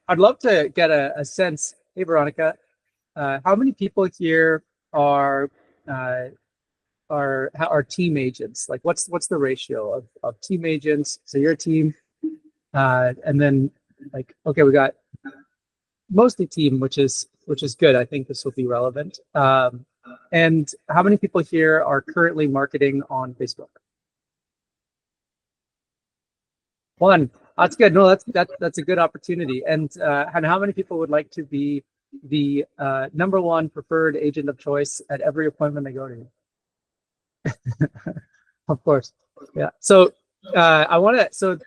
I'd love to get a sense. Hey, Veronica, how many people here are are team agents? Like, what's the ratio of team agents? So you're a team, and then like, okay, we got mostly team, which is good. I think this will be relevant. And how many people here are currently marketing on Facebook? One. That's good. No, that's a good opportunity. And how many people would like to be the number one preferred agent of choice at every appointment they go to? Of course. Yeah. So I want to. So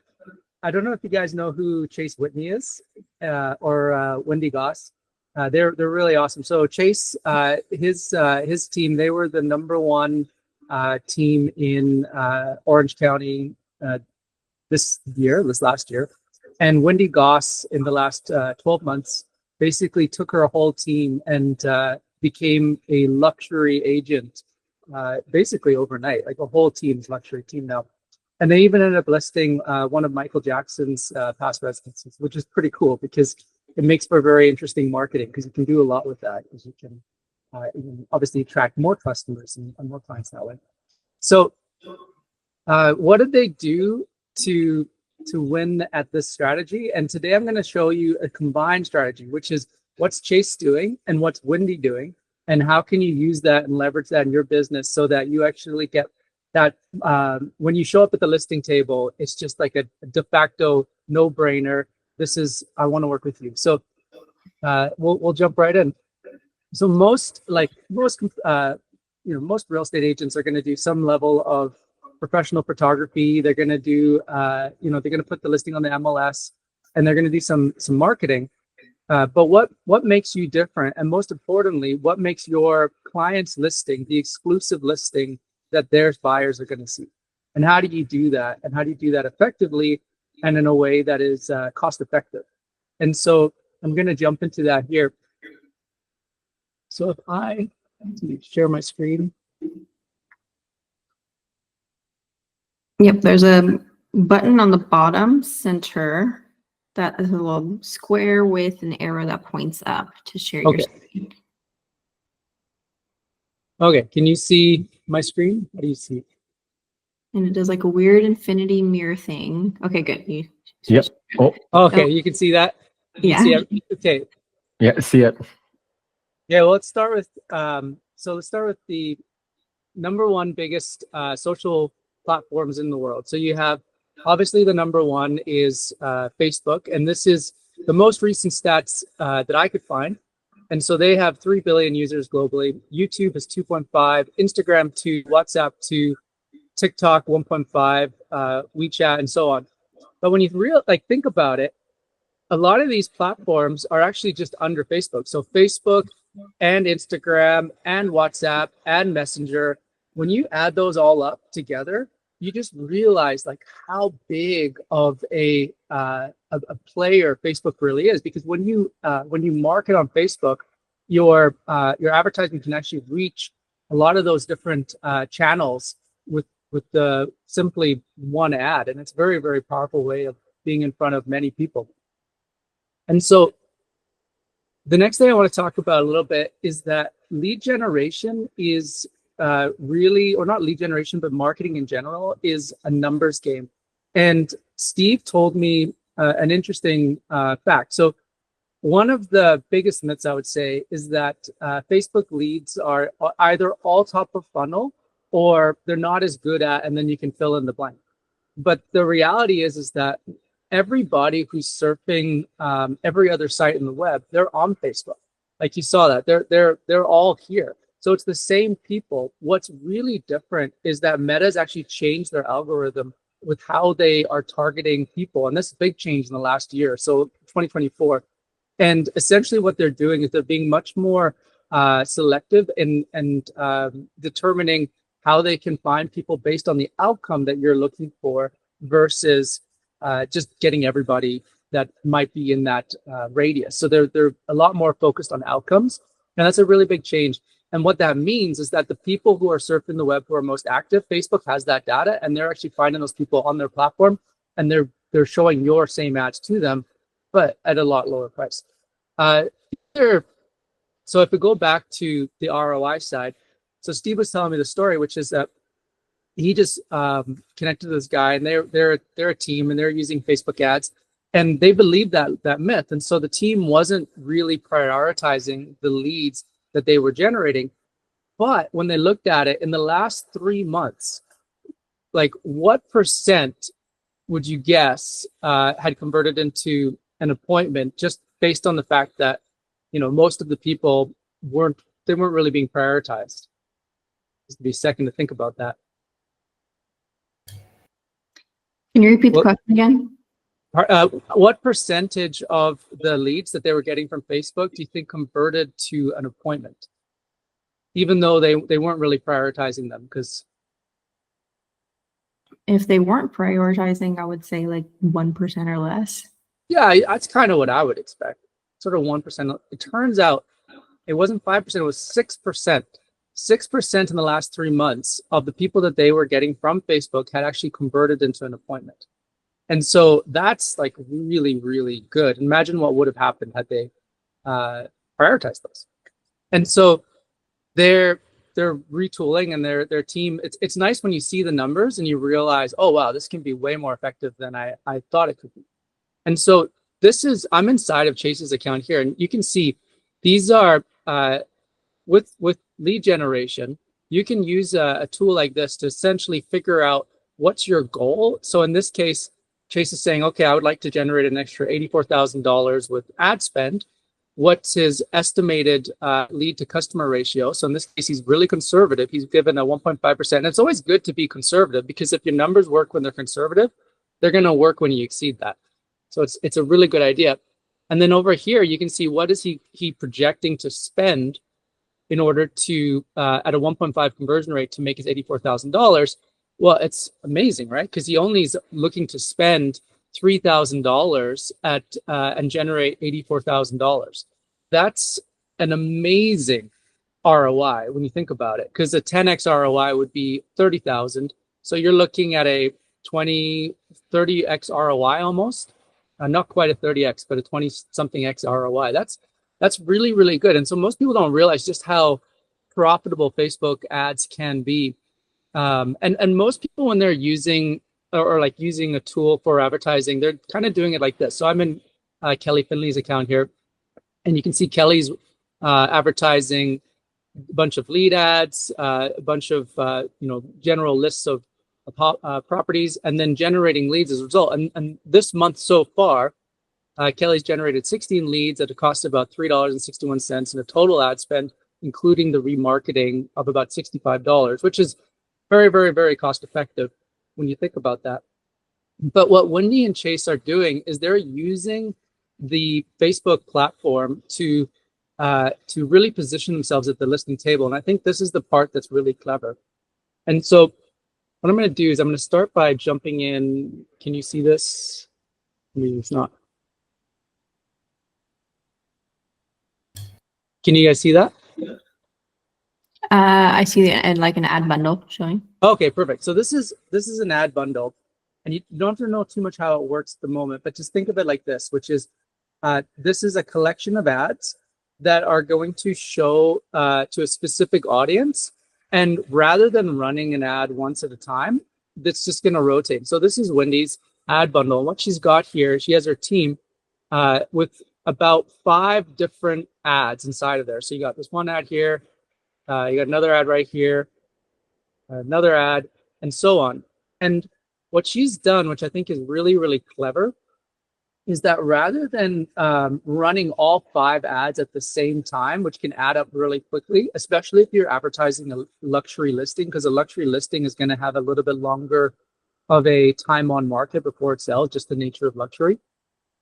I don't know if you guys know who Chase Whitney is, or Wendy Goss. They're really awesome. So Chase, his team, they were the number one team in Orange County this last year. And Wendy Goss, in the last 12 months, basically took her whole team and became a luxury agent, basically overnight. Like a whole team's luxury team now. And they even ended up listing one of Michael Jackson's past residences, which is pretty cool because it makes for very interesting marketing, because you can do a lot with that, because you can obviously attract more customers and more clients that way. So what did they do to win at this strategy? And today I'm going to show you a combined strategy, which is what's Chase doing and what's Wendy doing, and how can you use that and leverage that in your business so that you actually get that when you show up at the listing table, it's just like a de facto no-brainer. This is, I want to work with you. So we'll jump right in. So most real estate agents are going to do some level of professional photography. They're going to do they're going to put the listing on the MLS, and they're going to do some marketing. But what makes you different, and most importantly, what makes your client's listing the exclusive listing that their buyers are going to see? And how do you do that? And how do you do that effectively and in a way that is cost effective? And so I'm going to jump into that here. So if I share my screen. Yep, there's a button on the bottom center that is a little square with an arrow that points up to share your screen. Okay, can you see my screen? How do you see it? And it does like a weird infinity mirror thing. Okay, good. Yep. Oh. Okay, you can see that? You yeah. See it? Okay. Yeah, see it. Yeah, well, let's start with the number one biggest social platforms in the world. So you have, obviously the number one is Facebook, and this is the most recent stats that I could find. And so they have 3 billion users globally. YouTube is 2.5, Instagram 2, WhatsApp 2, TikTok 1.5, WeChat, and so on. But when you think about it, a lot of these platforms are actually just under Facebook. So Facebook and Instagram and WhatsApp and Messenger, when you add those all up together, you just realize like how big of a player Facebook really is. Because when you market on Facebook, your advertising can actually reach a lot of those different channels with the simply one ad, and it's a very, very powerful way of being in front of many people. And so the next thing I want to talk about a little bit is that lead generation is really, or not lead generation, but marketing in general is a numbers game. And Steve told me an interesting fact. So one of the biggest myths, I would say, is that Facebook leads are either all top of funnel or they're not as good at, and then you can fill in the blank. But the reality is that everybody who's surfing every other site in the web, they're on Facebook. Like you saw that they're all here. So it's the same people. What's really different is that Meta's actually changed their algorithm with how they are targeting people. And this is a big change in the last year, so 2024. And essentially what they're doing is they're being much more selective and determining how they can find people based on the outcome that you're looking for versus just getting everybody that might be in that radius. So they're a lot more focused on outcomes. And that's a really big change. And what that means is that the people who are surfing the web who are most active, Facebook has that data, and they're actually finding those people on their platform, and they're showing your same ads to them. but at a lot lower price. Uh, there, so if we go back to the ROI side, so Steve was telling me the story, which is that he just connected to this guy, and they're a team, and they're using Facebook ads, and they believed that myth, and so the team wasn't really prioritizing the leads that they were generating. But when they looked at it in the last 3 months, like what percent would you guess had converted into an appointment just based on the fact that, most of the people weren't really being prioritized? Just be a second to think about that. Can you repeat the question again? What percentage of the leads that they were getting from Facebook do you think converted to an appointment, even though they weren't really prioritizing them? Because if they weren't prioritizing, I would say like 1% or less. Yeah, that's kind of what I would expect. Sort of 1%. It turns out it wasn't 5%, it was 6%. 6% in the last 3 months of the people that they were getting from Facebook had actually converted into an appointment. And so that's like really, really good. Imagine what would have happened had they prioritized those. And so they're retooling, and their team. It's nice when you see the numbers and you realize, oh wow, this can be way more effective than I thought it could be. And so I'm inside of Chase's account here, and you can see these are with lead generation. You can use a tool like this to essentially figure out what's your goal. So in this case, Chase is saying, okay, I would like to generate an extra $84,000 with ad spend. What's his estimated lead to customer ratio? So in this case, he's really conservative. He's given a 1.5%. And it's always good to be conservative, because if your numbers work when they're conservative, they're going to work when you exceed that. So it's a really good idea. And then over here, you can see what is he projecting to spend in order to, at a 1.5 conversion rate, to make his $84,000. Well, it's amazing, right? Because he only is looking to spend $3,000 and generate $84,000. That's an amazing ROI when you think about it, because a 10x ROI would be 30,000. So you're looking at a 30x ROI almost. Not quite a 30x, but a 20-something x ROI. That's really, really good. And so most people don't realize just how profitable Facebook ads can be. And most people, when they're using or like using a tool for advertising, they're kind of doing it like this. So I'm in Kelly Finley's account here, and you can see Kelly's advertising a bunch of lead ads, a bunch of general lists of properties, and then generating leads as a result. And this month so far, Kelly's generated 16 leads at a cost of about $3.61 and a total ad spend, including the remarketing, of about $65, which is very, very, very cost effective when you think about that. But what Wendy and Chase are doing is they're using the Facebook platform to really position themselves at the listing table. And I think this is the part that's really clever. And so what I'm going to do is I'm going to start by jumping in. Can you see this? Maybe it's not. Can you guys see that? I see like an ad bundle showing. Okay, perfect. So this is an ad bundle, and you don't have to know too much how it works at the moment, but just think of it like this, which is this is a collection of ads that are going to show to a specific audience. And rather than running an ad once at a time, that's just going to rotate. So this is Wendy's ad bundle. What she's got here, she has her team with about 5 different ads inside of there. So you got this one ad here, you got another ad right here, another ad, and so on. And what she's done, which I think is really, really clever, is that rather than running all 5 ads at the same time, which can add up really quickly, especially if you're advertising a luxury listing, because a luxury listing is going to have a little bit longer of a time on market before it sells, just the nature of luxury.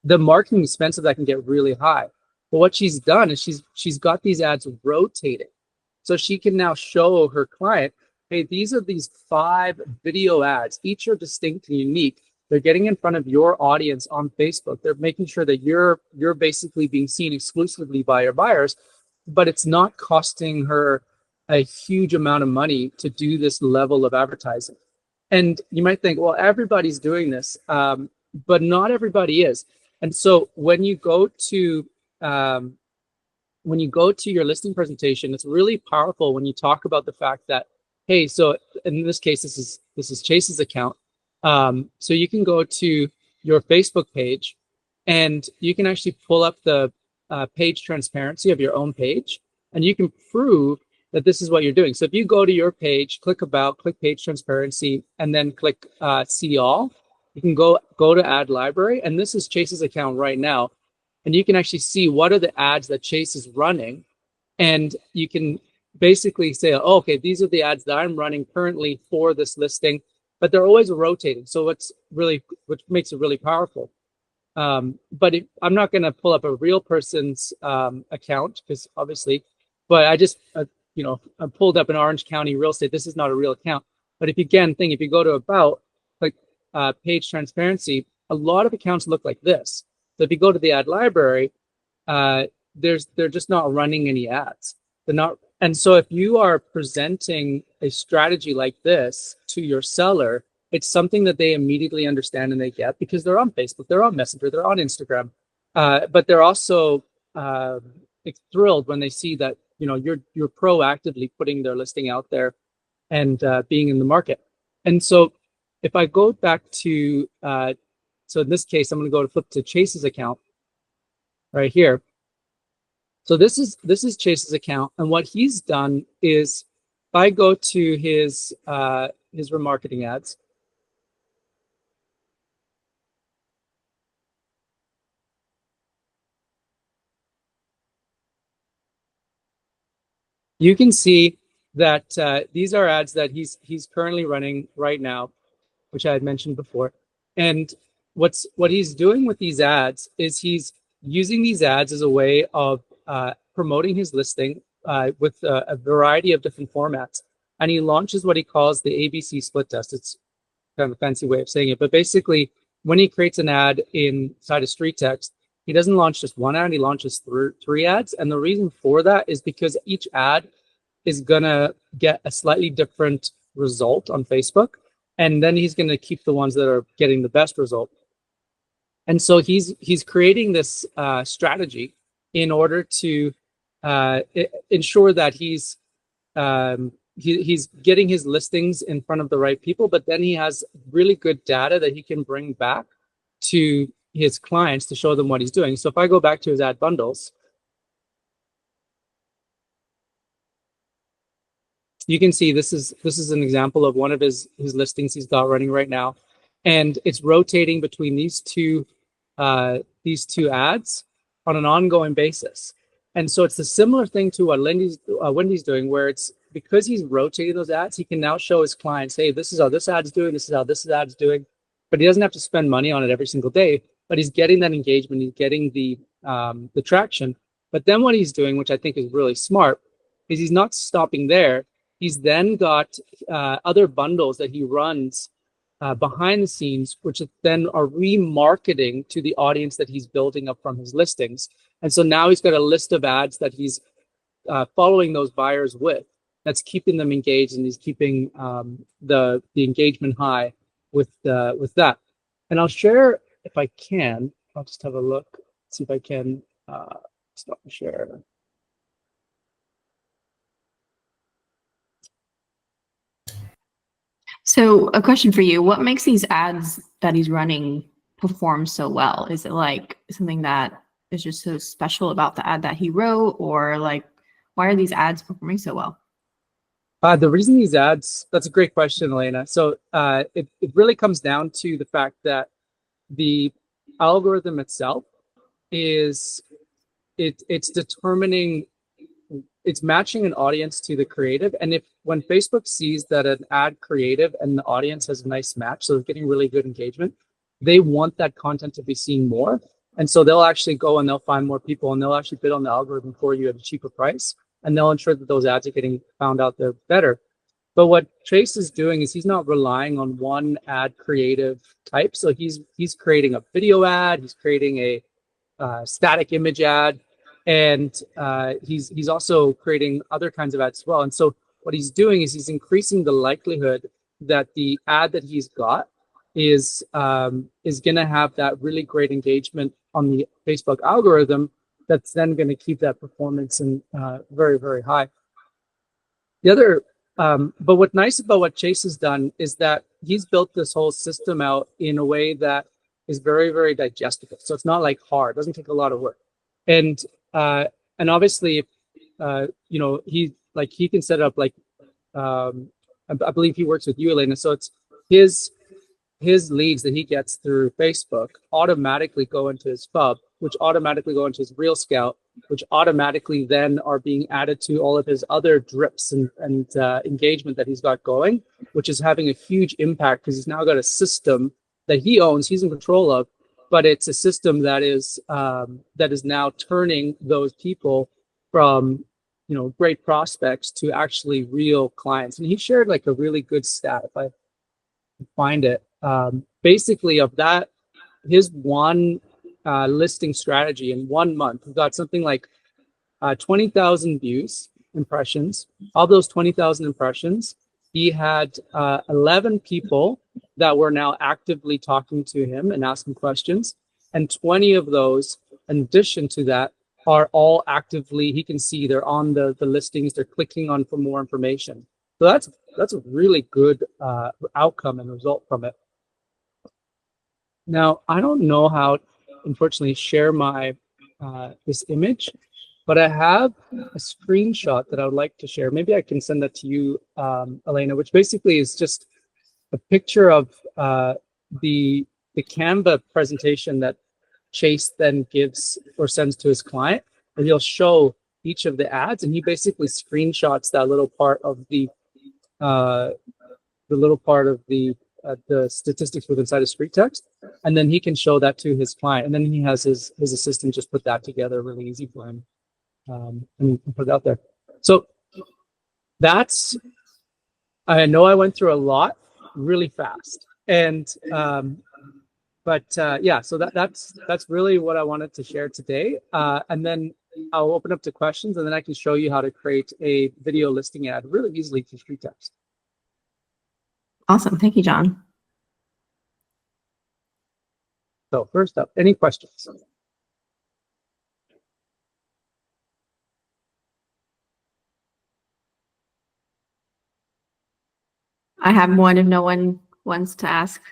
The marketing expense of that can get really high. But what she's done is she's got these ads rotating. So she can now show her client, hey, these are these 5 video ads. Each are distinct and unique. They're getting in front of your audience on Facebook. They're making sure that you're basically being seen exclusively by your buyers, but it's not costing her a huge amount of money to do this level of advertising. And you might think, well, everybody's doing this, but not everybody is. And so when you go to your listing presentation, it's really powerful when you talk about the fact that, hey, so in this case, this is Chase's account. So you can go to your Facebook page and you can actually pull up the page transparency of your own page, and you can prove that this is what you're doing. So if you go to your page, click about, click page transparency, and then click see all, you can go to ad library, and this is Chase's account right now. And you can actually see what are the ads that Chase is running. And you can basically say, oh, okay, these are the ads that I'm running currently for this listing, but they're always rotating. So which makes it really powerful. But I'm not going to pull up a real person's account, because obviously, but I just, I pulled up an Orange County real estate. This is not a real account. But if you go to about, like page transparency, a lot of accounts look like this. So if you go to the ad library, they're just not running any ads. They're not. And so if you are presenting a strategy like this to your seller, it's something that they immediately understand and they get, because they're on Facebook, they're on Messenger, they're on Instagram, but they're also thrilled when they see that you're proactively putting their listing out there and being in the market. And so if I go back to so in this case, I'm going to go to flip to Chase's account right here. So this is Chase's account, and what he's done is, if I go to his remarketing ads, you can see that these are ads that he's currently running right now, which I had mentioned before. And what he's doing with these ads is he's using these ads as a way of promoting his listing with a variety of different formats. And he launches what he calls the ABC split test. It's kind of a fancy way of saying it, but basically, when he creates an ad inside of street text, he doesn't launch just one ad, he launches three ads. And the reason for that is because each ad is gonna get a slightly different result on Facebook, and then he's gonna keep the ones that are getting the best result. And so he's creating this strategy in order to ensure that he's getting his listings in front of the right people, but then he has really good data that he can bring back to his clients to show them what he's doing. So if I go back to his ad bundles, you can see this is an example of one of his listings he's got running right now, and it's rotating between these two ads on an ongoing basis. And so it's a similar thing to what Wendy's doing, where it's because he's rotating those ads, he can now show his clients, hey, this is how this ad's doing, this is how this ad's doing. But he doesn't have to spend money on it every single day, but he's getting that engagement, he's getting the traction. But then what he's doing, which I think is really smart, is he's not stopping there. He's then got other bundles that he runs behind the scenes, which then are remarketing to the audience that he's building up from his listings. And so now he's got a list of ads that he's following those buyers with, that's keeping them engaged, and he's keeping the engagement high with that. And I'll share, if I can, I'll just have a look, see if I can stop and share. So a question for you, what makes these ads that he's running perform so well? Is it like something that is just so special about the ad that he wrote, or like, why are these ads performing so well? The reason these ads, that's a great question, Elena. So it really comes down to the fact that the algorithm itself is, it's determining, it's matching an audience to the creative. And when Facebook sees that an ad creative and the audience has a nice match, so they're getting really good engagement, they want that content to be seen more. And so they'll actually go and they'll find more people, and they'll actually bid on the algorithm for you at a cheaper price. And they'll ensure that those ads are getting found out there better. But what Chase is doing is he's not relying on one ad creative type. So he's creating a video ad, he's creating a static image ad, and he's also creating other kinds of ads as well. And so what he's doing is he's increasing the likelihood that the ad that he's got is going to have that really great engagement on the Facebook algorithm that's then going to keep that performance in very, very high. The other, but what's nice about what Chase has done is that he's built this whole system out in a way that is very, very digestible. So it's not like hard, doesn't take a lot of work. And obviously, he can set it up like, I believe he works with you, Elena. So it's his leads that he gets through Facebook automatically go into his FUB, which automatically go into his Real Scout, which automatically then are being added to all of his other drips and engagement that he's got going, which is having a huge impact because he's now got a system that he owns, he's in control of, but it's a system that is now turning those people from great prospects to actually real clients. And he shared like a really good stat, if I find it, basically of that, his one listing strategy in 1 month, we got something like 20,000 impressions. Of those 20,000 impressions, he had 11 people that were now actively talking to him and asking questions. And 20 of those, in addition to that, are all actively, he can see they're on the listings, they're clicking on for more information. So that's a really good outcome and result from it. Now, I don't know how, unfortunately, share my this image, but I have a screenshot that I would like to share. Maybe I can send that to you, Elena, which basically is just a picture of the Canva presentation that Chase then gives or sends to his client, and he'll show each of the ads, and he basically screenshots that little part of the statistics with inside of street text, and then he can show that to his client, and then he has his assistant just put that together really easy for him and put it out there. So that's, I know I went through a lot really fast, and yeah, so that's really what I wanted to share today, and then I'll open up to questions, and then I can show you how to create a video listing ad really easily through street text. Awesome. Thank you, John. So first up, any questions? I have one if no one wants to ask.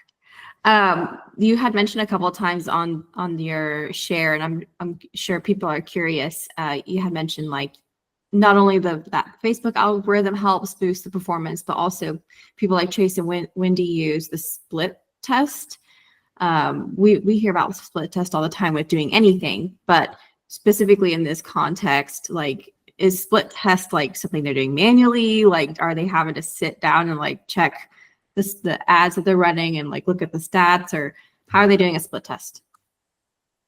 You had mentioned a couple of times on your share, and I'm sure people are curious. You had mentioned like not only that Facebook algorithm helps boost the performance, but also people like Chase and Wendy use the split test. We hear about split test all the time with doing anything, but specifically in this context, like, is split test like something they're doing manually? Like, are they having to sit down and like check the ads that they're running and like look at the stats, or how are they doing a split test?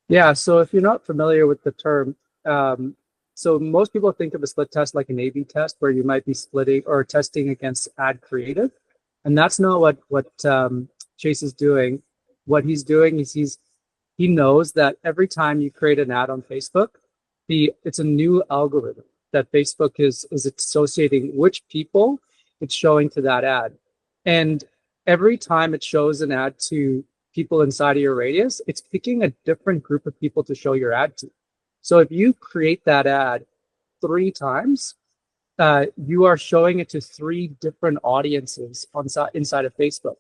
Yeah, so if you're not familiar with the term, so most people think of a split test like an A/B test, where you might be splitting or testing against ad creative, and that's not what Chase is doing. What he's doing is he knows that every time you create an ad on Facebook, it's a new algorithm that Facebook is associating which people it's showing to that ad. And every time it shows an ad to people inside of your radius, it's picking a different group of people to show your ad to. So if you create that ad 3 times, you are showing it to 3 different audiences inside of Facebook.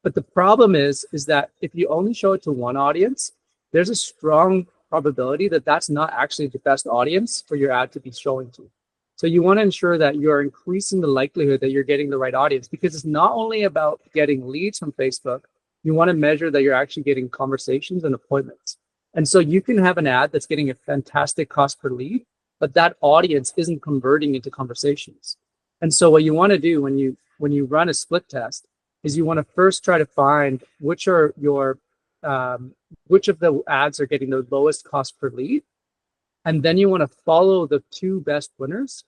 But the problem is that if you only show it to one audience, there's a strong probability that that's not actually the best audience for your ad to be showing to. So you want to ensure that you're increasing the likelihood that you're getting the right audience, because it's not only about getting leads from Facebook. You want to measure that you're actually getting conversations and appointments. And so you can have an ad that's getting a fantastic cost per lead, but that audience isn't converting into conversations. And so what you want to do when you run a split test is you want to first try to find which of the ads are getting the lowest cost per lead. And then you want to follow the 2 best winners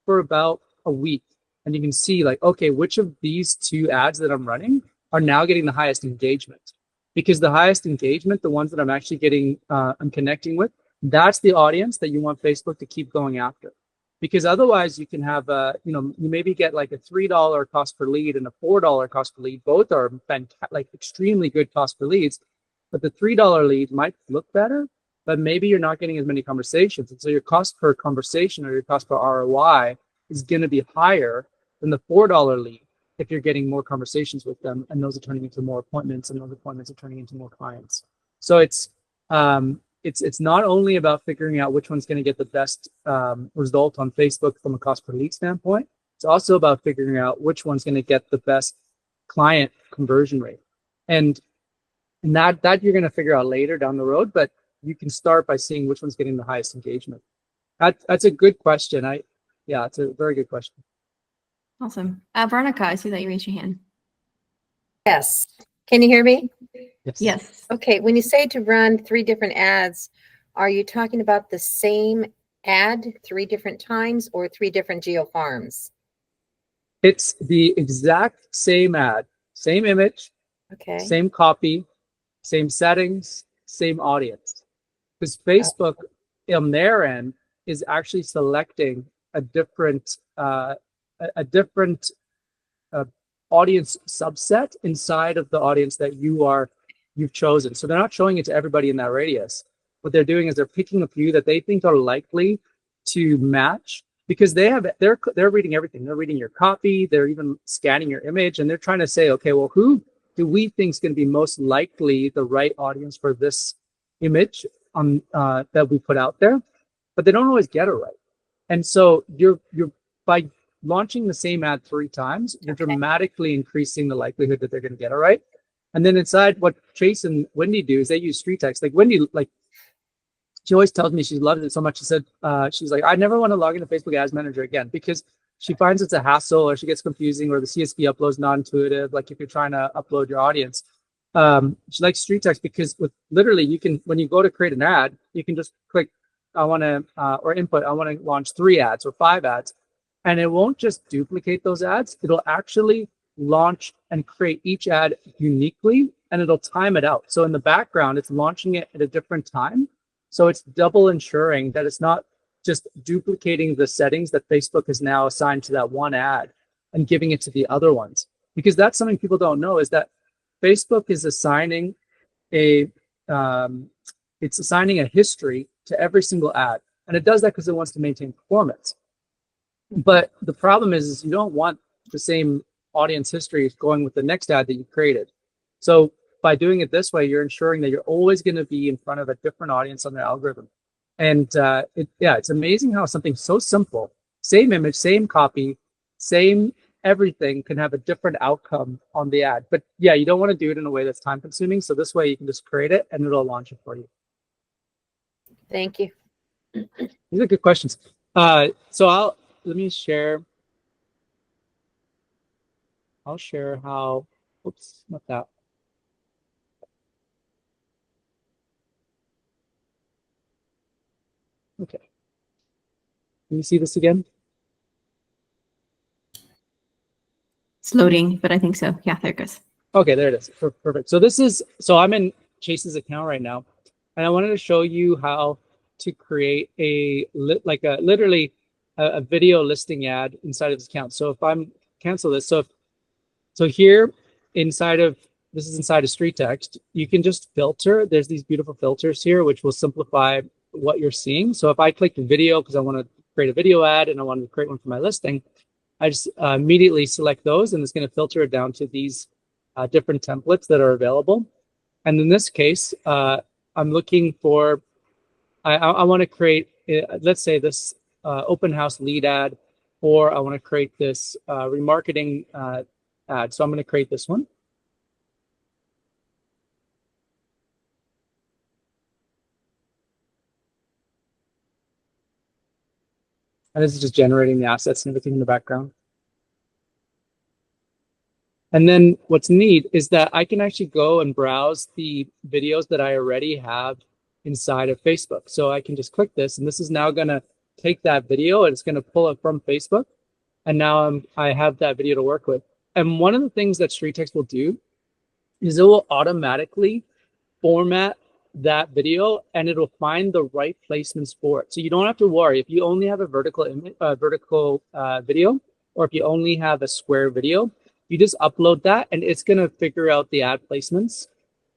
for about a week. And you can see like, okay, which of these 2 ads that I'm running are now getting the highest engagement? Because the highest engagement, the ones that I'm actually getting, I'm connecting with, that's the audience that you want Facebook to keep going after. Because otherwise you can have, you maybe get like a $3 cost per lead and a $4 cost per lead. Both are like extremely good cost per leads. but the $3 lead might look better, but maybe you're not getting as many conversations. And so your cost per conversation or your cost per ROI is going to be higher than the $4 lead if you're getting more conversations with them, and those are turning into more appointments, and those appointments are turning into more clients. So it's not only about figuring out which one's going to get the best result on Facebook from a cost per lead standpoint. It's also about figuring out which one's going to get the best client conversion rate, and that you're going to figure out later down the road. But you can start by seeing which one's getting the highest engagement. That's a good question. Yeah, it's a very good question. Awesome. Veronica, I see that you raised your hand. Yes. Can you hear me? Yes. Okay. When you say to run 3 different ads, are you talking about the same ad 3 different times or 3 different geo farms? It's the exact same ad, same image, Okay. same copy, same settings, same audience. Because Facebook on their end is actually selecting a different audience subset inside of the audience that you've chosen. So they're not showing it to everybody in that radius. What they're doing is they're picking a few that they think are likely to match, because they're reading everything. They're reading your copy, they're even scanning your image, and they're trying to say, okay, well, who do we think is going to be most likely the right audience for this image on that we put out there? But they don't always get it right. And so you're by launching the same ad 3 times, you're dramatically increasing the likelihood that they're going to get it right. And then inside, what Chase and Wendy do is they use street text. Like Wendy, she always tells me she loves it so much. She said, she's like, I never want to log into Facebook Ads Manager again, because she finds it's a hassle, or she gets confusing, or the CSV upload's not intuitive. Like if you're trying to upload your audience, she likes street text because with literally you can, when you go to create an ad, you can just click, I want to, or input, I want to launch 3 ads or 5 ads. And it won't just duplicate those ads. It'll actually launch and create each ad uniquely, and it'll time it out. So in the background, it's launching it at a different time. So it's double ensuring that it's not just duplicating the settings that Facebook has now assigned to that one ad and giving it to the other ones. Because that's something people don't know, is that Facebook is assigning it's assigning a history to every single ad. And it does that because it wants to maintain performance. But the problem is you don't want the same audience history going with the next ad that you created. So by doing it this way, you're ensuring that you're always going to be in front of a different audience on the algorithm. And it's amazing how something so simple, same image, same copy, same everything, can have a different outcome on the ad. But yeah, you don't want to do it in a way that's time consuming. So this way you can just create it and it'll launch it for you. Thank you. These are good questions. So let me share. I'll share how, oops, not that. Okay. Can you see this again? It's loading, but I think so. Yeah, there it goes. Okay, there it is. Perfect. So I'm in Chase's account right now, and I wanted to show you how to create literally a video listing ad inside of this account. So if I'm cancel this, so here inside of this is inside of street text, you can just filter. There's these beautiful filters here, which will simplify what you're seeing. So if I click the video because I want to create a video ad and I want to create one for my listing, I just immediately select those, and it's going to filter it down to these different templates that are available. And in this case, I'm looking for, I want to create, let's say this open house lead ad, or I want to create this remarketing ad. So I'm going to create this one. And this is just generating the assets and everything in the background. And then what's neat is that I can actually go and browse the videos that I already have inside of Facebook. So I can just click this, and this is now going to take that video and it's going to pull it from Facebook. And now I have that video to work with. And one of the things that Street Text will do is it will automatically format that video, and it'll find the right placements for it. So you don't have to worry if you only have a vertical image, video, or if you only have a square video. You just upload that, and it's going to figure out the ad placements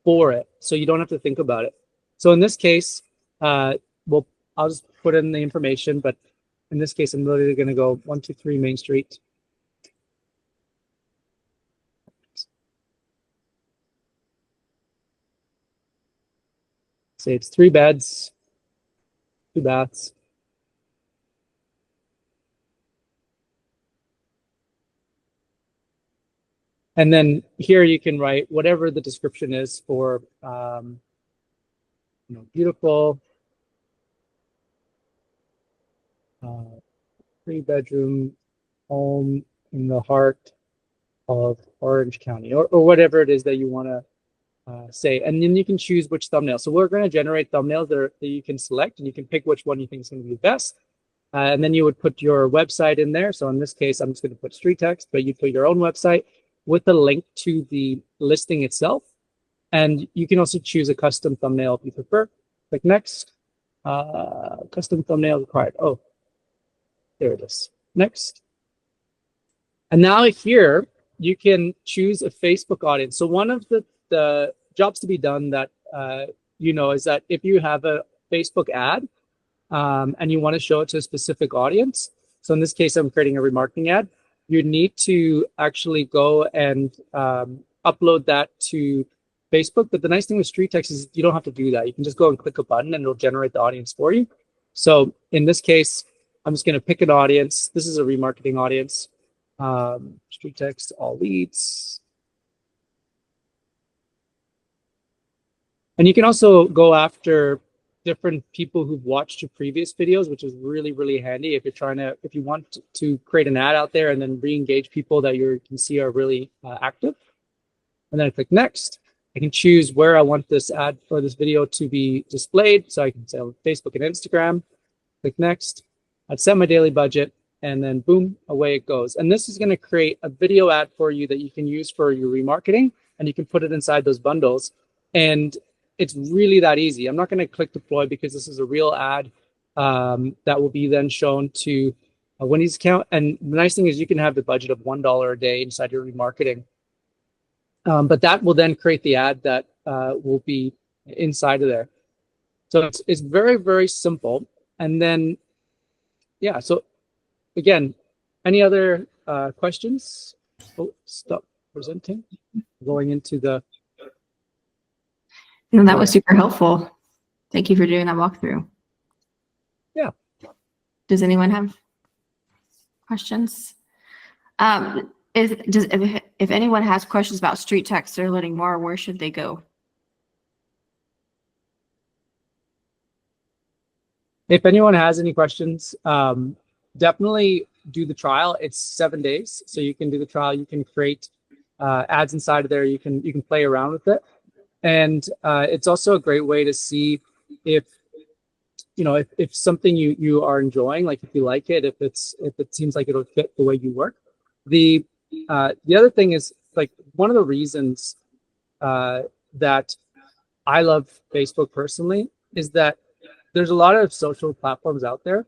for it, so you don't have to think about it. So in this case, well, I'll just put in the information, but in this case, I'm literally going to go 123 Main Street. Say it's 3 beds, 2 baths. And then here you can write whatever the description is for, beautiful 3-bedroom home in the heart of Orange County, or whatever it is that you want to say. And then you can choose which thumbnail. So we're going to generate thumbnails that you can select, and you can pick which one you think is going to be best. And then you would put your website in there. So in this case, I'm just going to put street text, but you put your own website with a link to the listing itself. And you can also choose a custom thumbnail if you prefer. Click next. Custom thumbnail required. Oh, there it is. Next. And now here you can choose a Facebook audience. So one of the jobs to be done that is that if you have a Facebook ad and you want to show it to a specific audience, so in this case I'm creating a remarketing ad, you need to actually go and upload that to Facebook. But the nice thing with street text is you don't have to do that. You can just go and click a button and it'll generate the audience for you. So in this case, I'm just going to pick an audience. This is a remarketing audience. Street text, all leads. And you can also go after different people who've watched your previous videos, which is really, really handy if you want to create an ad out there and then re-engage people that you can see are really active. And then I click next. I can choose where I want this ad for this video to be displayed. So I can say Facebook and Instagram. Click next. I'd set my daily budget, and then boom, away it goes. And this is going to create a video ad for you that you can use for your remarketing, and you can put it inside those bundles. And it's really that easy. I'm not going to click deploy because this is a real ad that will be then shown to a Wendy's account. And the nice thing is you can have the budget of $1 a day inside your remarketing. But that will then create the ad that will be inside of there. So it's very, very simple. And then, yeah, so again, any other questions? Oh, stop presenting. Going into the... No, that was super helpful. Thank you for doing that walkthrough. Yeah. Does anyone have questions? If anyone has questions about street text or learning more, where should they go? If anyone has any questions, definitely do the trial. It's 7 days, so you can do the trial. You can create ads inside of there. You can play around with it, and it's also a great way to see if something you are enjoying, like if you like it, if it seems like it'll fit the way you work. The other thing is, like, one of the reasons that I love Facebook personally is that there's a lot of social platforms out there,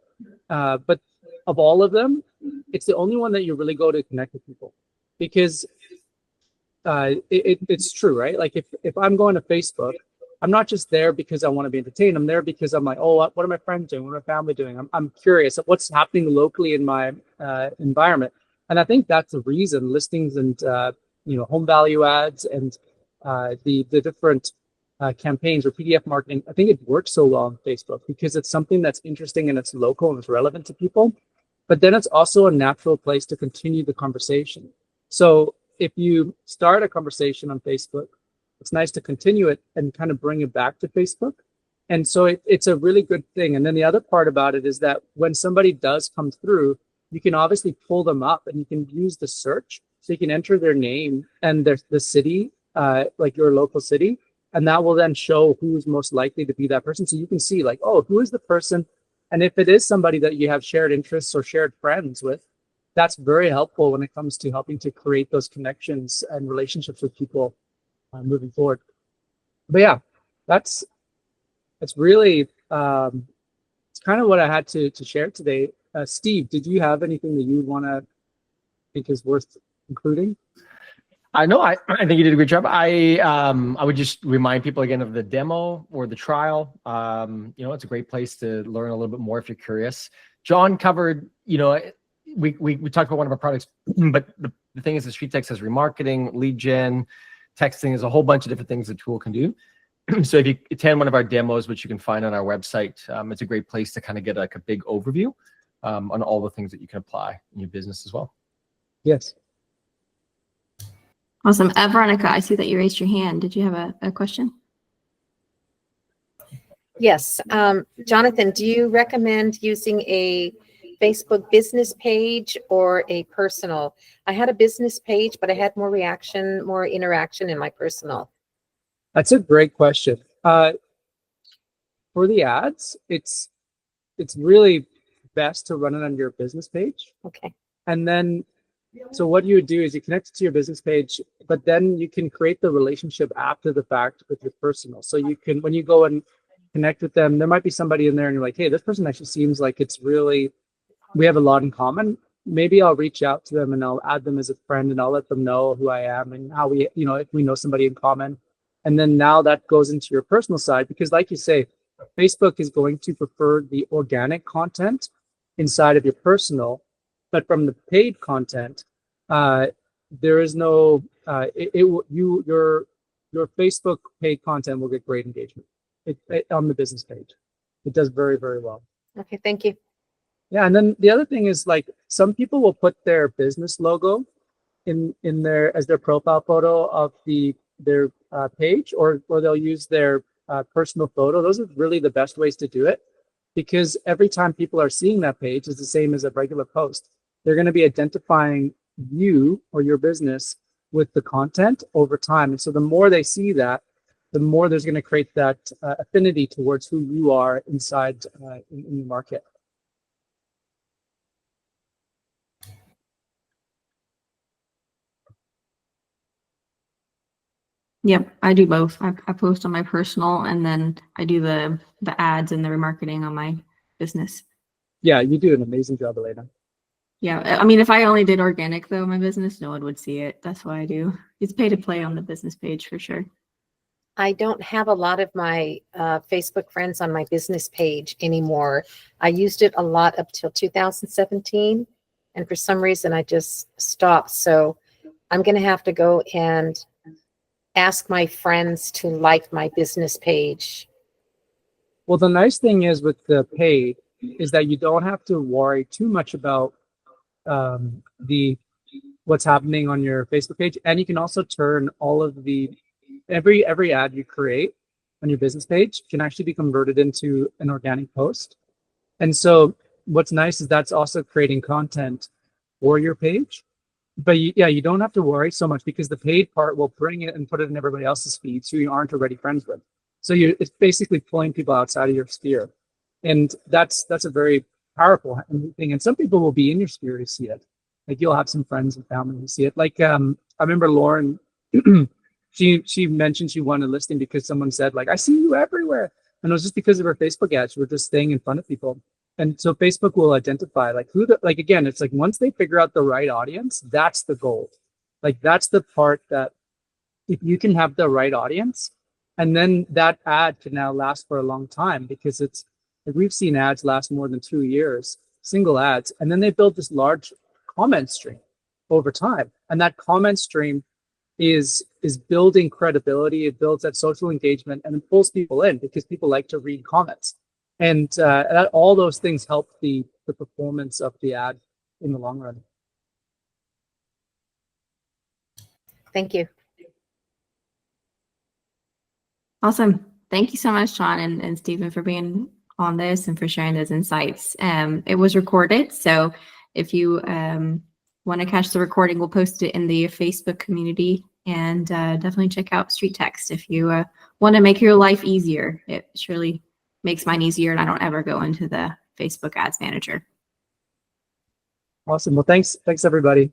but of all of them, it's the only one that you really go to connect with people, because it's true, right? Like if I'm going to Facebook, I'm not just there because I want to be entertained. I'm there because I'm like, oh, what are my friends doing? What are my family doing? I'm curious of what's happening locally in my environment. And I think that's the reason listings and home value ads and the different campaigns or PDF marketing, I think it works so well on Facebook because it's something that's interesting and it's local and it's relevant to people. But then it's also a natural place to continue the conversation. So if you start a conversation on Facebook, it's nice to continue it and kind of bring it back to Facebook. And so it's a really good thing. And then the other part about it is that when somebody does come through, you can obviously pull them up and you can use the search. So you can enter their name and the city, like your local city, and that will then show who's most likely to be that person. So you can see, like, oh, who is the person? And if it is somebody that you have shared interests or shared friends with, that's very helpful when it comes to helping to create those connections and relationships with people moving forward. But yeah, that's really it's kind of what I had to share today. Steve, did you have anything that you want to think is worth including? I know. I think you did a great job. I would just remind people again of the demo or the trial. It's a great place to learn a little bit more if you're curious. John covered, we talked about one of our products, but the thing is, the StreetText has remarketing, lead gen, texting. There's a whole bunch of different things the tool can do. So if you attend one of our demos, which you can find on our website, it's a great place to kind of get like a big overview on all the things that you can apply in your business as well. Yes. Awesome. Veronica, I see that you raised your hand. Did you have a question? Yes. Jonathan, do you recommend using a Facebook business page or a personal? I had a business page, but I had more interaction in my personal. That's a great question. For the ads, it's really best to run it on your business page. Okay. And then, so what you would do is you connect it to your business page, but then you can create the relationship after the fact with your personal. So you can, when you go and connect with them, there might be somebody in there and you're like, hey, this person actually seems like we have a lot in common. Maybe I'll reach out to them and I'll add them as a friend and I'll let them know who I am and how if we know somebody in common. And then now that goes into your personal side, because like you say, Facebook is going to prefer the organic content inside of your personal, but from the paid content, there is no your Facebook paid content will get great engagement on the business page. It does very, very well. Okay, thank you. Yeah, and then the other thing is, like, some people will put their business logo in their as their profile photo of their page, or they'll use their personal photo. Those are really the best ways to do it, because every time people are seeing that page, is the same as a regular post. They're going to be identifying you or your business with the content over time. And so the more they see that, the more there's going to create that affinity towards who you are inside in the market. Yep, I do both. I post on my personal, and then I do the ads and the remarketing on my business. Yeah, you do an amazing job, Elena. Yeah, I mean, if I only did organic though, my business, no one would see it. That's why I do. It's pay to play on the business page for sure. I don't have a lot of my Facebook friends on my business page anymore. I used it a lot up till 2017, and for some reason I just stopped. So I'm going to have to go and ask my friends to like my business page. Well, the nice thing is with the paid is that you don't have to worry too much about what's happening on your Facebook page, and you can also turn all of every ad you create on your business page can actually be converted into an organic post. And so what's nice is that's also creating content for your page. But you don't have to worry so much, because the paid part will bring it and put it in everybody else's feeds who you aren't already friends with. So it's basically pulling people outside of your sphere. And that's a very powerful thing. And some people will be in your sphere to see it. Like, you'll have some friends and family who see it. Like, I remember Lauren, she mentioned she wanted a listing because someone said, like, I see you everywhere. And it was just because of her Facebook ads. She was just staying in front of people. And so Facebook will identify, like, again, it's like, once they figure out the right audience, that's the goal. Like, that's the part that if you can have the right audience, and then that ad can now last for a long time, because it's like, we've seen ads last more than 2 years, single ads, and then they build this large comment stream over time. And that comment stream is building credibility. It builds that social engagement, and it pulls people in because people like to read comments. And all those things help the performance of the ad in the long run. Thank you. Awesome. Thank you so much, John and Stephen, for being on this and for sharing those insights. It was recorded, so if you want to catch the recording, we'll post it in the Facebook community, and definitely check out StreetText if you want to make your life easier. It surely makes mine easier, and I don't ever go into the Facebook Ads Manager. Awesome. Well, thanks everybody.